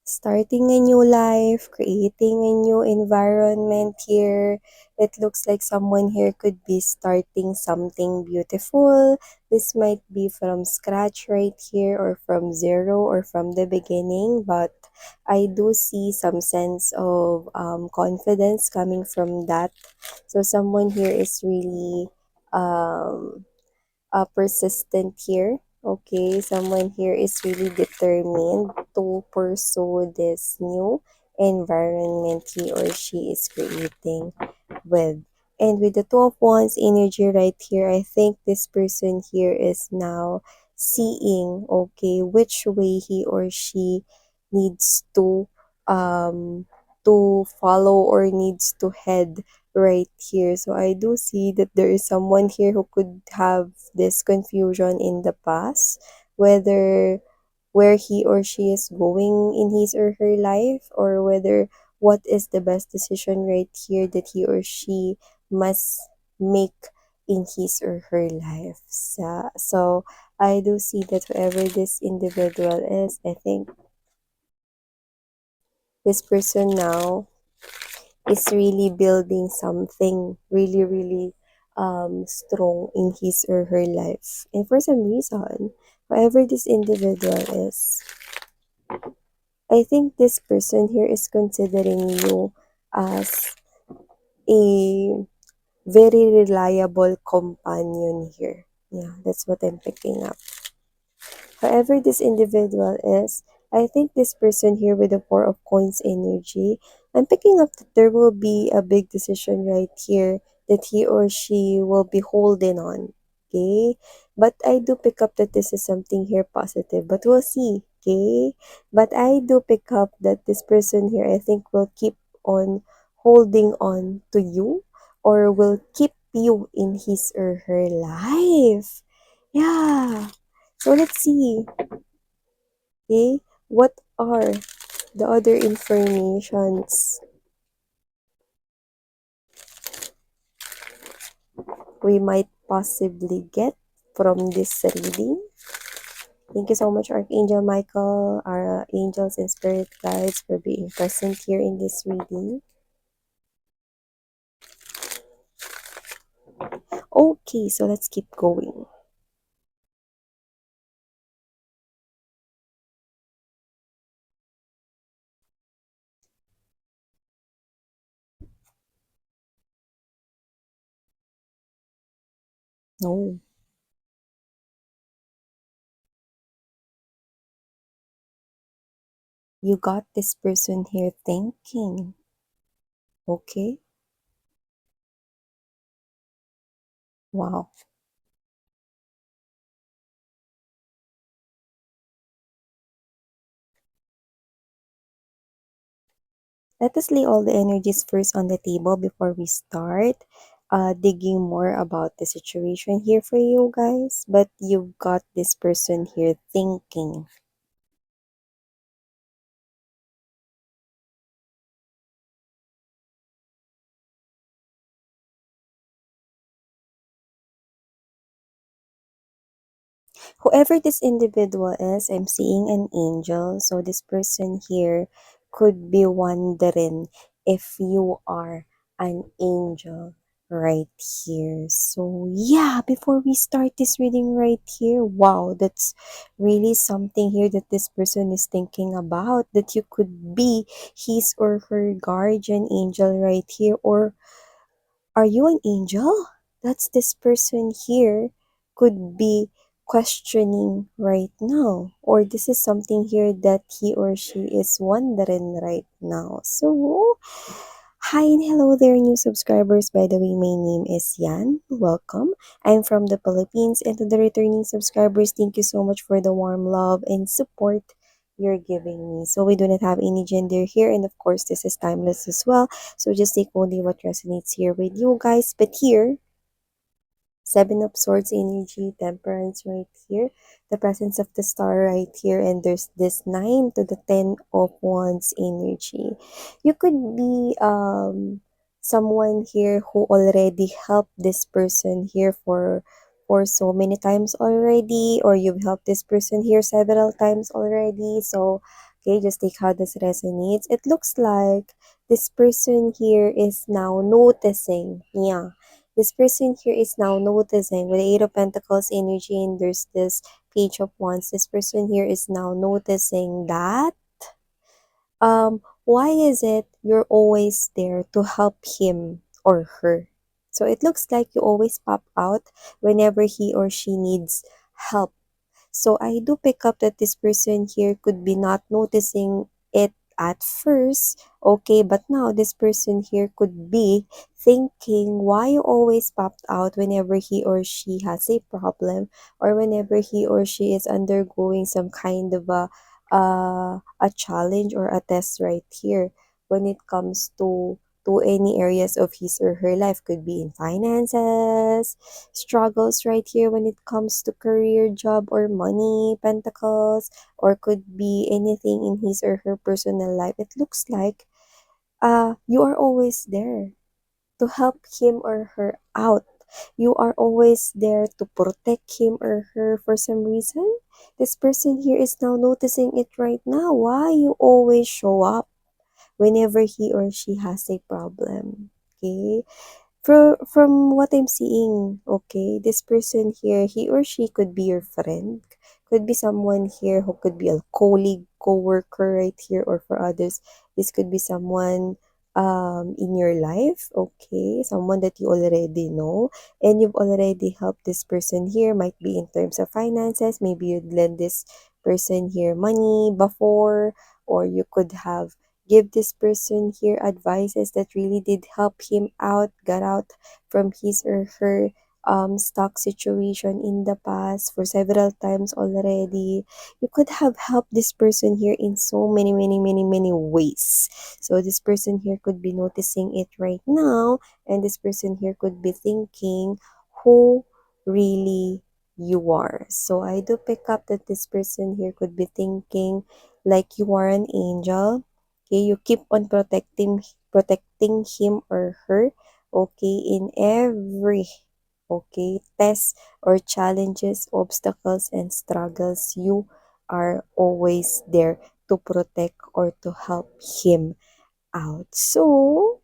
starting a new life, creating a new environment here. It looks like someone here could be starting something beautiful. This might be from scratch right here, or from zero, or from the beginning, but I do see some sense of confidence coming from that. So someone here is really um, persistent here. Okay, someone here is really determined to pursue this new environment he or she is creating with. And with the Two of Wands energy right here, I think this person here is now seeing, okay, which way he or she needs to follow or needs to head right here. So I do see that there is someone here who could have this confusion in the past, whether where he or she is going in his or her life, or whether what is the best decision right here that he or she must make in his or her life. So I do see that whoever this individual is, I think this person now is really building something really, really strong in his or her life. And for some reason, whoever this individual is, I think this person here is considering you as a very reliable companion here. Yeah, that's what I'm picking up. However this individual is, I think this person here with the Four of Coins energy, I'm picking up that there will be a big decision right here that he or she will be holding on. Okay? But I do pick up that this is something here positive, but we'll see. Okay? But I do pick up that this person here, I think, will keep on holding on to you, or will keep you in his or her life. Yeah. So let's see. Okay, what are the other informations we might possibly get from this reading? Thank you so much, Archangel Michael, our angels and spirit guides, for being present here in this reading. Okay, so let's keep going. No, you got this person here thinking. Okay, wow. Let us lay all the energies first on the table before we start digging more about the situation here for you guys. But you've got this person here thinking. Whoever this individual is, I'm seeing an angel. So this person here could be wondering if you are an angel right here. So yeah, before we start this reading right here, wow, that's really something here that this person is thinking about, that you could be his or her guardian angel right here. Or are you an angel? That's this person here could be questioning right now. Or this is something here that he or she is wondering right now. So, hi and hello there, new subscribers. By the way, my name is Yan. Welcome. I'm from the Philippines. And to the returning subscribers, thank you so much for the warm love and support you're giving me. So we do not have any gender here, and of course this is timeless as well. So just take only what resonates here with you guys. But here, Seven of Swords energy, Temperance right here, the presence of the star right here, and there's this 9 to the 10 of Wands energy. You could be someone here who already helped this person here for so many times already, or you've helped this person here several times already. So Okay, just take how this resonates. It looks like this person here is now noticing. Yeah. This person here is now noticing with the Eight of Pentacles energy, and there's this Page of Wands. This person here is now noticing that why is it you're always there to help him or her? So it looks like you always pop out whenever he or she needs help. So I do pick up that this person here could be not noticing it at first, okay, but now this person here could be thinking why you always popped out whenever he or she has a problem, or whenever he or she is undergoing some kind of a challenge or a test right here when it comes to any areas of his or her life. Could be in finances, struggles right here when it comes to career, job, or money, pentacles, or could be anything in his or her personal life. It looks like you are always there to help him or her out. You are always there to protect him or her for some reason. This person here is now noticing it right now. Why you always show up whenever he or she has a problem. Okay, from what I'm seeing, okay, this person here, he or she could be your friend, could be someone here who could be a colleague, co-worker right here, or for others, this could be someone in your life, okay, someone that you already know, and you've already helped this person here, might be in terms of finances, maybe you'd lend this person here money before, or you could have give this person here advices that really did help him out, got out from his or her stuck situation in the past for several times already. You could have helped this person here in so many ways. So this person here could be noticing it right now, and this person here could be thinking who really you are. So I do pick up that this person here could be thinking like you are an angel. Okay, you keep on protecting him or her, okay, in every test or challenges, obstacles, and struggles. You are always there to protect or to help him out. So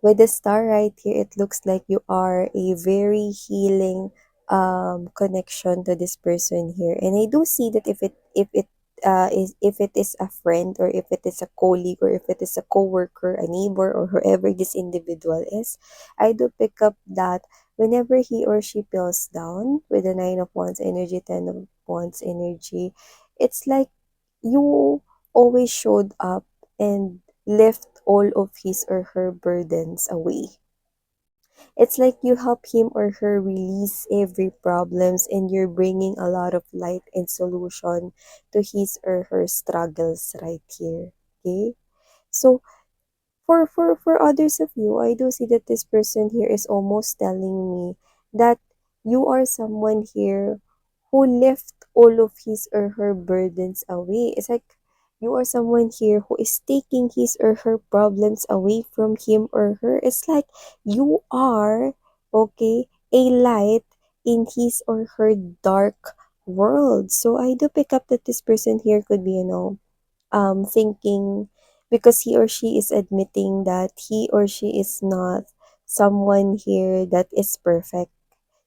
with the star right here, it looks like you are a very healing connection to this person here. And I do see that if it is a friend, or if it is a colleague, or if it is a coworker, a neighbor, or whoever this individual is, I do pick up that whenever he or she feels down with the Nine of Wands energy, Ten of Wands energy, it's like you always showed up and lift all of his or her burdens away. It's like you help him or her release every problems, and you're bringing a lot of light and solution to his or her struggles right here. Okay? So for others of you, I do see that this person here is almost telling me that you are someone here who left all of his or her burdens away. It's like you are someone here who is taking his or her problems away from him or her. It's like you are, okay, a light in his or her dark world. So I do pick up that this person here could be, thinking, because he or she is admitting that he or she is not someone here that is perfect.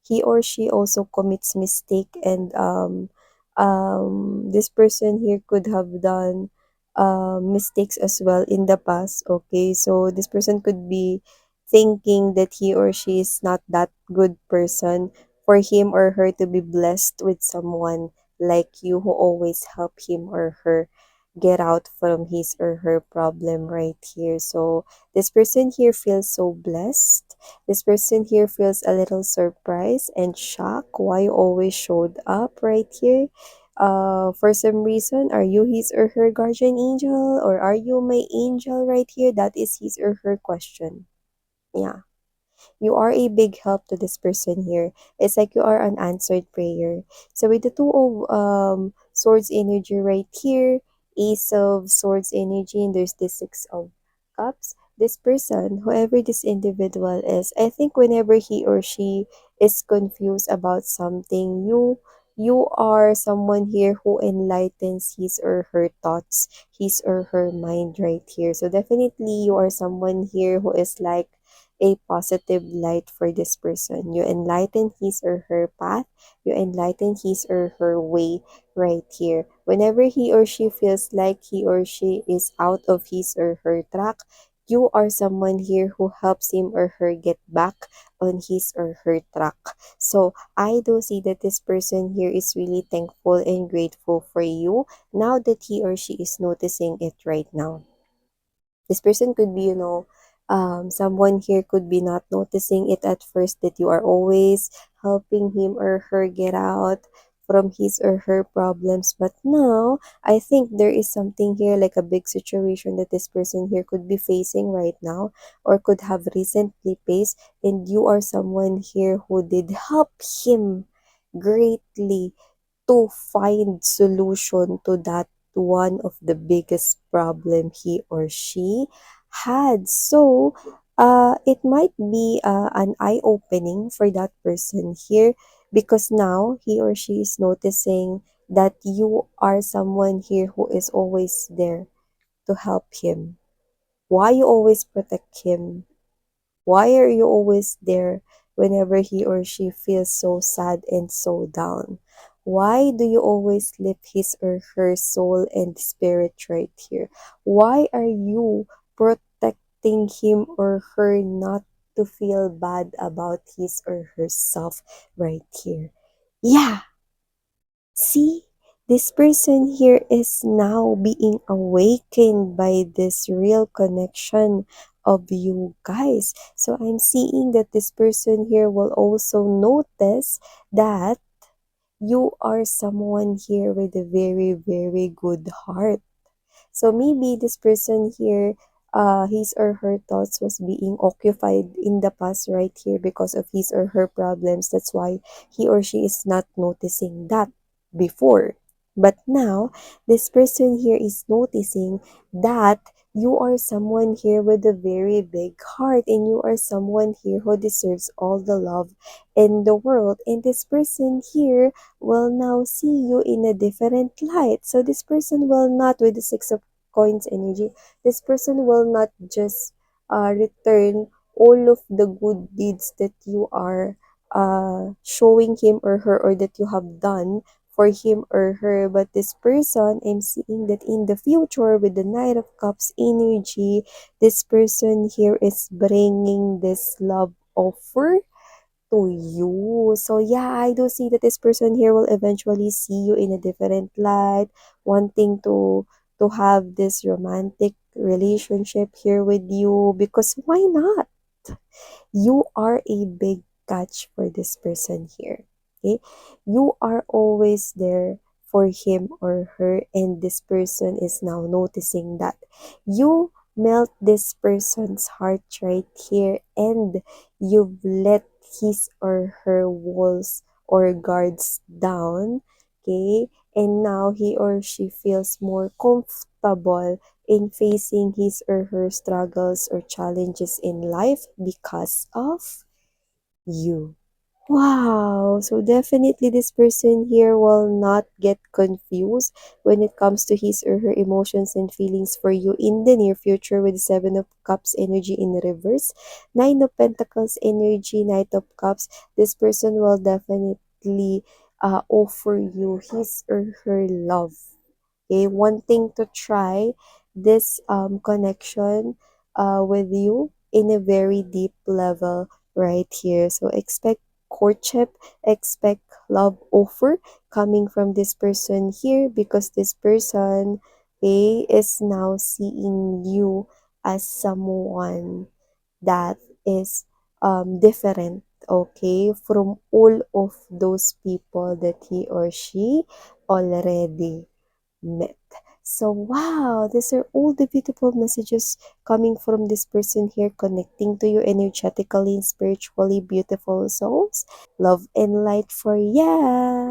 He or she also commits mistake, and this person here could have done mistakes as well in the past. Okay, so this person could be thinking that he or she is not that good person for him or her to be blessed with someone like you who always help him or her get out from his or her problem right here. So this person here feels so blessed. This person here feels a little surprised and shocked why you always showed up right here. For some reason, are you his or her guardian angel, or are you my angel right here? That is his or her question. Yeah. You are a big help to this person here. It's like you are an answered prayer. So with the Two of Swords energy right here, Ace of Swords energy, and there's the Six of Cups. This person, whoever this individual is, I think whenever he or she is confused about something, you are someone here who enlightens his or her thoughts, his or her mind right here. So definitely you are someone here who is like a positive light for this person. You enlighten his or her path, you enlighten his or her way right here. Whenever he or she feels like he or she is out of his or her track, you are someone here who helps him or her get back on his or her track. So I do see that this person here is really thankful and grateful for you now that he or she is noticing it right now. This person could be, someone here could be not noticing it at first, that you are always helping him or her get out from his or her problems. But now, I think there is something here like a big situation that this person here could be facing right now or could have recently faced. And you are someone here who did help him greatly to find solution to that one of the biggest problem he or she had. So it might be an eye-opening for that person here, because now he or she is noticing that you are someone here who is always there to help him. Why you always protect him? Why are you always there whenever he or she feels so sad and so down? Why do you always lift his or her soul and spirit right here? Why are you protecting him or her not to feel bad about his or herself right here? Yeah, see, this person here is now being awakened by this real connection of you guys. So I'm seeing that this person here will also notice that you are someone here with a very, very good heart. So maybe this person here, his or her thoughts was being occupied in the past right here because of his or her problems. That's why he or she is not noticing that before. But now, this person here is noticing that you are someone here with a very big heart, and you are someone here who deserves all the love in the world. And this person here will now see you in a different light. So this person will not, with the Six of Coins energy, this person will not just return all of the good deeds that you are showing him or her, or that you have done for him or her. But this person, I'm seeing that in the future with the Knight of Cups energy, this person here is bringing this love offer to you. So yeah, I do see that this person here will eventually see you in a different light, wanting to have this romantic relationship here with you, because why not? You are a big catch for this person here. Okay? You are always there for him or her, and this person is now noticing that. You melt this person's heart right here, and you've let his or her walls or guards down. Okay? And now he or she feels more comfortable in facing his or her struggles or challenges in life because of you. Wow! So definitely this person here will not get confused when it comes to his or her emotions and feelings for you in the near future, with Seven of Cups energy in reverse, Nine of Pentacles energy, Knight of Cups. This person will definitely offer you his or her love. Okay, wanting to try this connection with you in a very deep level right here. So expect courtship, expect love offer coming from this person here, because this person, okay, is now seeing you as someone that is different, okay, from all of those people that he or she already met. So, wow, these are all the beautiful messages coming from this person here, connecting to you energetically and spiritually, beautiful souls. Love and light for ya.